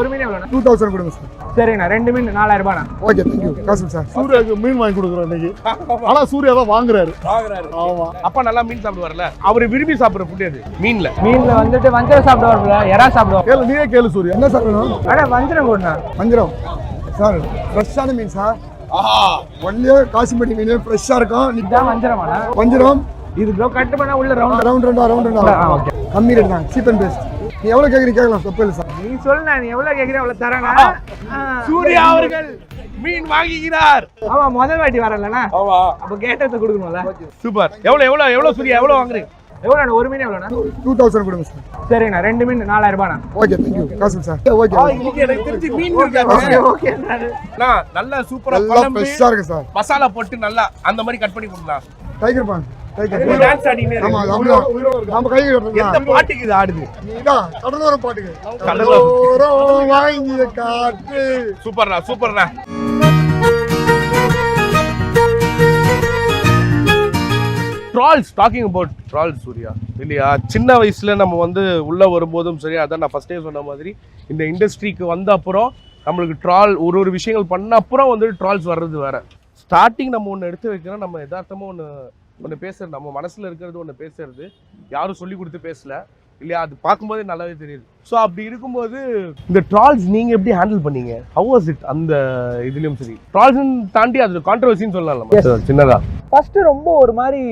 ஒரு மீன் எவ்வளோண்ணா? 2000 கொடுங்க சார். சரிங்கண்ணா, 2 மீன் 4000 ரூபாண்ணா. Okay, thank you. காசு சார். சூர்யாவுக்கு மீன் வாங்கி கொடுக்குறோம் இன்னைக்கு. ஆனா சூர்யா தான் வாங்குறாரு. ஆமா. அப்பா நல்லா மீன் சாப்பிடுவார்ல, அவரு விரும்பி சாப்பிடுற ஃபுட் எது? மீன்ல வந்துட்டு வஞ்சரம் சாப்பிடுவாருல, எறா சாப்பிடுவார். கேளு, நீயே கேளு சூர்யா. என்ன சாப்பிடணும்? அண்ணா வஞ்சரம் கொடுண்ணா. வஞ்சரம் சார், ஃப்ரெஷ்ஷான மீன் சார். ஒன்லியே காசிமேட்டி மீன் ஃப்ரெஷ்ஷா இருக்கும். இதுதான் வஞ்சரமாண்ணா? வஞ்சரம் இது ப்ரோ கட் பண்ணா உள்ள ரவுண்ட் ரெண்டா. ஓகே, கம்மி ரேட் தான், சீப் அண்ட் பெஸ்ட். நீ எவ்வளவு கேக்குறீங்க கேட்கலாம், தப்பு இல்லை சார். நீ சொல்லுண்ணா, நீ எவ்வளவு கேட்குறீங்க அவ்வளோ தரேண்ணா. சூர்யா அவர்கள் மீன் வாங்குகிறார். ஆமா, முதல் வாட்டி வரலண்ணா. அப்போ கேட்டதை கொடுக்கணும்ல. சூப்பர். எவ்வளவு சூர்யா எவ்வளவு வாங்குறீங்க? எவ்வளோண்ணா ஒரு மீன் எவ்வளோண்ணா? 2000 கொடுங்க சார். சரிங்கண்ணா, 2 மீன் 4000 ரூபாண்ணா. Okay, thank you. காசு சார். ஓகே. இன்னைக்கு எனக்கு தெரிஞ்சு மீன் இருக்காங்க. ஓகே, நல்லா சூப்பரா நல்லா ஃப்ரெஷ்ஷா இருக்கு சார். மசாலா போட்டு நல்லா அந்த மாதிரி கட் பண்ணி கொடுக்கலாம். டைகர் பான், டைகர். டான்ஸ் ஆடினே ஆமா, இருக்கு. நம்ம கை கட்டலாம். எந்த பாட்டுக்கு இது ஆடுது? நீதான் கடலோர பாட்டுக்கு. கடலோர. கடலோரம் வாங்கிய காற்று. சூப்பர்ண்ணா. Trolls, talking about trolls Suriya இல்லையா? சின்ன வயசுல நம்ம வந்து உள்ள வரும்போதும் சரி, அதான் நான் ஃபர்ஸ்டே சொன்ன மாதிரி இந்த இண்டஸ்ட்ரிக்கு வந்த அப்புறம் நம்மளுக்கு ட்ரால் ஒரு விஷயங்கள் பண்ண அப்புறம் வந்து ட்ரால்ஸ் வர்றது வேற. ஸ்டார்டிங் நம்ம ஒன்று எடுத்து வைக்கிறோம், நம்ம யதார்த்தமாக ஒன்று பேசுறது, நம்ம மனசுல இருக்கிறது ஒன்று பேசுறது, யாரும் சொல்லி கொடுத்து பேசல இல்லையா? அது பார்க்கும்போதே நல்லாவே தெரியுது. ஸோ அப்படி இருக்கும்போது இந்த ட்ரால்ஸ் நீங்க எப்படி ஹேண்டில் பண்ணீங்க? How was it? அந்த இதுலயும் சரி, ட்ரால்ஸ் தாண்டி அது கான்ட்ரவர்சின்னு சொல்லலாம் சின்னதா. ஃபர்ஸ்ட் ரொம்ப ஒரு மாதிரி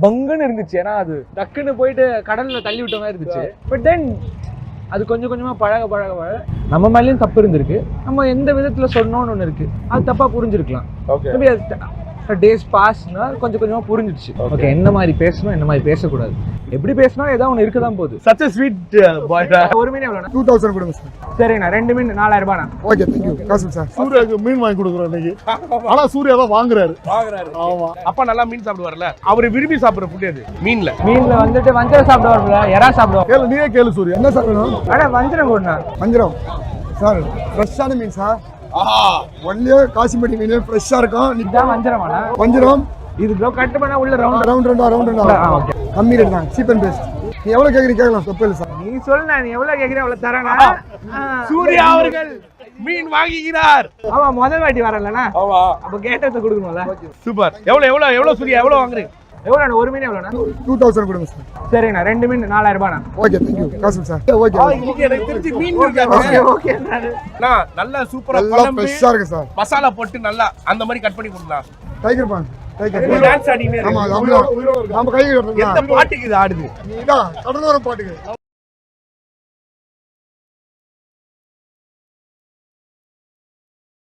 பங்குன்னு இருந்துச்சு, ஏன்னா அது டக்குன்னு போயிட்டு கடல்ல தள்ளி விட்ட மாதிரி இருந்துச்சு. பட் தென் அது கொஞ்சம் கொஞ்சமா பழக நம்ம மேலேயும் தப்பு இருந்திருக்கு, நம்ம எந்த விதத்துல சொன்னோம்னு ஒன்று இருக்கு, அது தப்பா புரிஞ்சிருக்கலாம். டேஸ் பாஸ்னா கொஞ்சம் கொஞ்சமா புரிஞ்சிடுச்சு. ஓகே, என்ன மாதிரி பேசணும், என்ன மாதிரி பேசக்கூடாது, எப்படி பேசணும், ஏதாவது ஒன்று இருக்குதான் போகுது. Such a sweet boy. ஒரு மீன் எவ்வளோண்ணா? 2000 கொடுங்க சார். சரிங்கண்ணா, 2 மீன் 4000 ரூபாண்ணா. Okay, thank you. காசு சார். சூர்யாவுக்கு மீன் வாங்கி கொடுக்குறோம் இன்னைக்கு. ஆனா சூர்யா தான் வாங்குறாரு. ஆமா. அப்பா நல்லா மீன் சாப்பிடுவார்ல, அவரு விரும்பி சாப்பிடுற ஃபுட் எது? மீன்ல வந்துட்டு வஞ்சரம் சாப்பிடுவாருல, எறா சாப்பிடுவார். கேளு, நீயே கேளு சூர்யா. என்ன சாப்பிடணும்? அண்ணா வஞ்சரம் கொடுண்ணா. வஞ்சரம் சார், ஃப்ரெஷ்ஷான மீன் சார். ஒன்லியே காசிமேட்டி மீன் ஃப்ரெஷ்ஷா இருக்கும். இதுதான் வஞ்சரமாண்ணா? வஞ்சரம் இது ப்ரோ கட் பண்ணா உள்ள ரவுண்ட் ரெண்டா. ஓகே, கம்மி ரேட் தான், சீப் அண்ட் பெஸ்ட். நீ எவ்வளவு கேக்குறீங்க கேட்கலாம், தப்பு இல்லை சார். நீ சொல்லுண்ணா, நீ எவ்வளவு கேட்குறீங்க அவ்வளோ தரேண்ணா. சூர்யா அவர்கள் மீன் வாங்குகிறார். ஆமா, முதல் வாட்டி வரலண்ணா. அப்போ கேட்டதை கொடுக்கணும்ல. சூப்பர். எவ்வளவு சூர்யா எவ்வளவு வாங்குறீங்க? எவ்வளோண்ணா ஒரு மீன் எவ்வளோண்ணா? 2000 கொடுங்க சார். சரிங்கண்ணா, 2 மீன் 4000 ரூபாண்ணா. Okay, thank you. காசு சார். ஓகே. இன்னைக்கு எனக்கு தெரிஞ்சு மீன் இருக்காங்க. ஓகே, நல்லா சூப்பரா நல்லா ஃப்ரெஷ்ஷா இருக்கு சார். மசாலா போட்டு நல்லா அந்த மாதிரி கட் பண்ணி கொடுக்கலாம். டைகர் பான், டைகர். டான்ஸ் ஆடினே ஆமா, இருக்கு. நம்ம கை கட்டலாம். எந்த பாட்டுக்கு இது ஆடுது? நீதான் கடலோர பாட்டுக்கு.